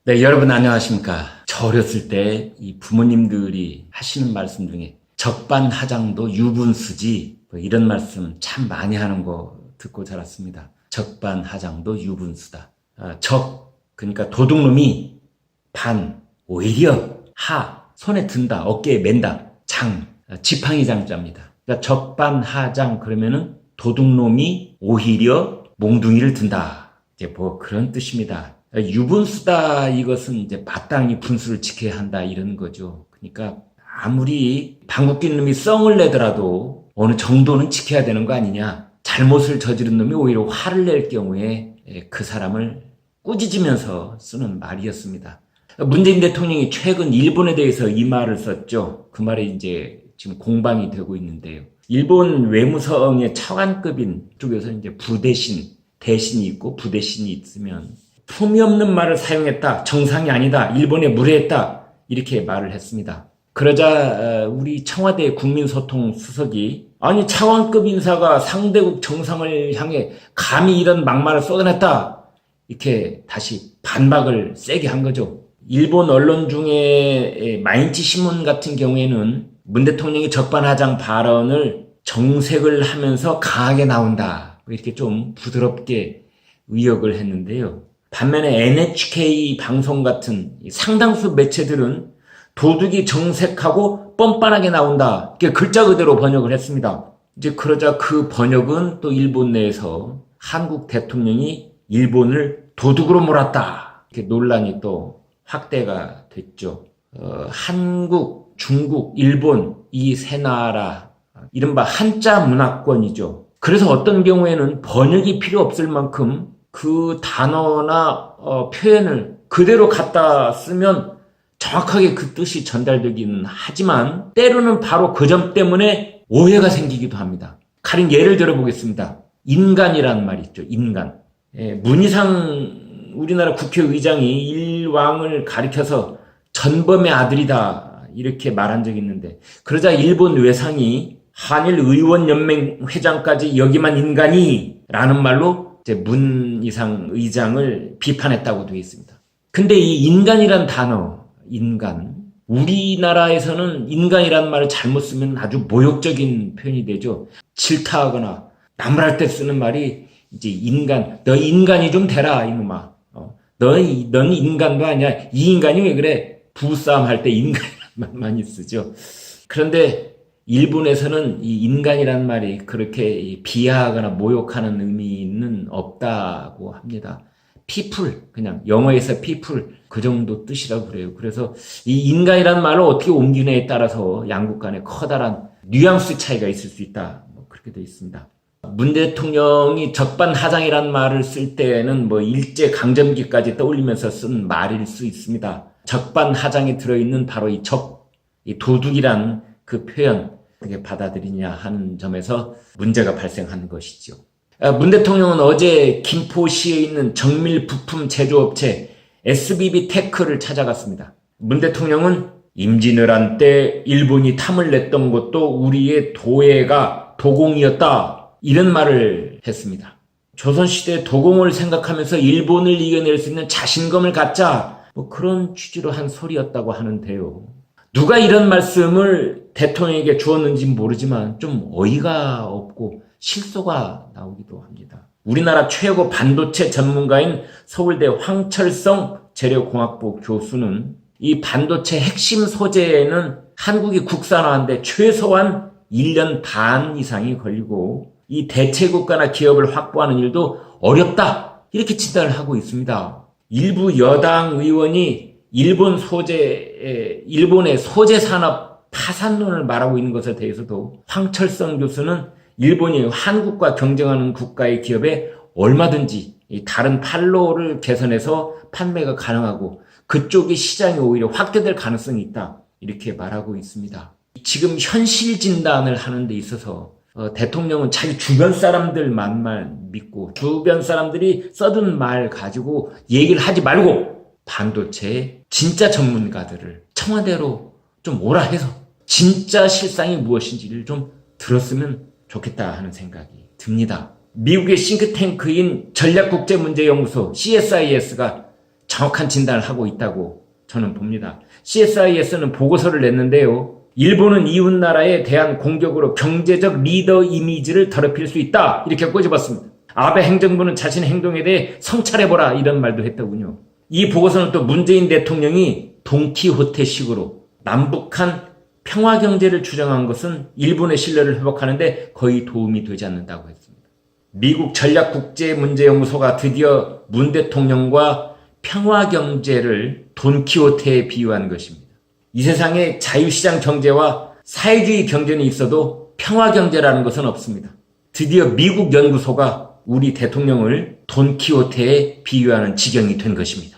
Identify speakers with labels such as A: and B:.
A: 네, 여러분 안녕하십니까. 저 어렸을 때 이 부모님들이 하시는 말씀 중에 적반하장도 유분수지 뭐 이런 말씀 참 많이 하는 거 듣고 자랐습니다. 적반하장도 유분수다. 그러니까 도둑놈이 반, 오히려 손에 든다, 어깨에 맨다, 지팡이 장자입니다. 그러니까 적반하장 그러면은 도둑놈이 오히려 몽둥이를 든다. 이제 뭐 그런 뜻입니다. 유분수다 이것은 이제 마땅히 분수를 지켜야 한다 이런 거죠. 그러니까 아무리 방귀 낀 놈이 썽을 내더라도 어느 정도는 지켜야 되는 거 아니냐. 잘못을 저지른 놈이 오히려 화를 낼 경우에 그 사람을 꾸짖으면서 쓰는 말이었습니다. 문재인 대통령이 최근 일본에 대해서 이 말을 썼죠. 그 말이 이제 지금 공방이 되고 있는데요. 일본 외무성의 차관급인 쪽에서 이제 대신이 있고 부대신이 있으면 품이 없는 말을 사용했다. 정상이 아니다. 일본에 무례했다. 이렇게 말을 했습니다. 그러자 우리 청와대 국민소통수석이 아니 차관급 인사가 상대국 정상을 향해 감히 이런 막말을 쏟아냈다. 이렇게 다시 반박을 세게 한 거죠. 일본 언론 중에 마인치 신문 같은 경우에는 문 대통령이 적반하장 발언을 정색을 하면서 강하게 나온다. 이렇게 좀 부드럽게 의역을 했는데요. 반면에 NHK 방송 같은 상당수 매체들은 도둑이 정색하고 뻔뻔하게 나온다. 이렇게 글자 그대로 번역을 했습니다. 이제 그러자 그 번역은 또 일본 내에서 한국 대통령이 일본을 도둑으로 몰았다. 이렇게 논란이 또 확대가 됐죠. 한국, 중국, 일본 이 세 나라 이른바 한자 문화권이죠. 그래서 어떤 경우에는 번역이 필요 없을 만큼 그 단어나 표현을 그대로 갖다 쓰면 정확하게 그 뜻이 전달되기는 하지만 때로는 바로 그 점 때문에 오해가 생기기도 합니다. 가령 예를 들어보겠습니다. 인간이라는 말이 있죠. 인간. 문희상 우리나라 국회의장이 일왕을 가리켜서 전범의 아들이다 이렇게 말한 적이 있는데 그러자 일본 외상이 한일의원연맹 회장까지 여기만 인간이 라는 말로 이제 문희상 의장을 비판했다고 되어 있습니다. 근데 이 인간이란 단어, 우리나라에서는 인간이란 말을 잘못 쓰면 아주 모욕적인 표현이 되죠. 질타하거나 나무랄 때 쓰는 말이 이제 너 인간이 좀 되라 이놈아. 넌 인간도 아니야. 이 인간이 왜 그래? 부부싸움 할 때 인간이란 말 많이 쓰죠. 그런데 일본에서는 이 인간이란 말이 그렇게 비하하거나 모욕하는 의미는 없다고 합니다. people, 그냥 영어에서 people 그 정도 뜻이라고 그래요. 그래서 이 인간이란 말을 어떻게 옮기느냐에 따라서 양국 간에 커다란 뉘앙스 차이가 있을 수 있다. 그렇게 되어 있습니다. 문 대통령이 적반하장이란 말을 쓸 때는 일제 강점기까지 떠올리면서 쓴 말일 수 있습니다. 적반하장이 들어있는 바로 이 도둑이란 그 표현 어떻게 받아들이냐 하는 점에서 문제가 발생하는 것이죠. 문 대통령은 어제 김포시에 있는 정밀 부품 제조업체 SBB 테크를 찾아갔습니다. 문 대통령은 임진왜란 때 일본이 탐을 냈던 것도 우리의 도공이었다. 이런 말을 했습니다. 조선시대 도공을 생각하면서 일본을 이겨낼 수 있는 자신감을 갖자. 그런 취지로 한 소리였다고 하는데요. 누가 이런 말씀을 대통령에게 주었는지 모르지만 좀 어이가 없고 실소가 나오기도 합니다. 우리나라 최고 반도체 전문가인 서울대 황철성 재료공학부 교수는 이 반도체 핵심 소재에는 한국이 국산화하는데 최소한 1년 반 이상이 걸리고 이 대체국가나 기업을 확보하는 일도 어렵다. 이렇게 진단을 하고 있습니다. 일부 여당 의원이 일본의 소재 산업 파산론을 말하고 있는 것에 대해서도 황철성 교수는 일본이 한국과 경쟁하는 국가의 기업에 얼마든지 다른 판로를 개선해서 판매가 가능하고 그쪽의 시장이 오히려 확대될 가능성이 있다. 이렇게 말하고 있습니다. 지금 현실 진단을 하는 데 있어서 대통령은 자기 주변 사람들 말만 믿고 주변 사람들이 써둔 말 가지고 얘기를 하지 말고 반도체 진짜 전문가들을 청와대로 좀 오라 해서 진짜 실상이 무엇인지를 좀 들었으면 좋겠다 하는 생각이 듭니다. 미국의 싱크탱크인 전략국제문제연구소 CSIS가 정확한 진단을 하고 있다고 저는 봅니다. CSIS는 보고서를 냈는데요. 일본은 이웃나라에 대한 공격으로 경제적 리더 이미지를 더럽힐 수 있다. 이렇게 꼬집었습니다. 아베 행정부는 자신의 행동에 대해 성찰해보라 이런 말도 했더군요. 이 보고서는 또 문재인 대통령이 돈키호테식으로 남북한 평화경제를 주장한 것은 일본의 신뢰를 회복하는 데 거의 도움이 되지 않는다고 했습니다. 미국 전략국제문제연구소가 드디어 문 대통령과 평화경제를 돈키호테에 비유한 것입니다. 이 세상에 자유시장 경제와 사회주의 경제는 있어도 평화경제라는 것은 없습니다. 드디어 미국 연구소가 우리 대통령을 돈키호테에 비유하는 지경이 된 것입니다.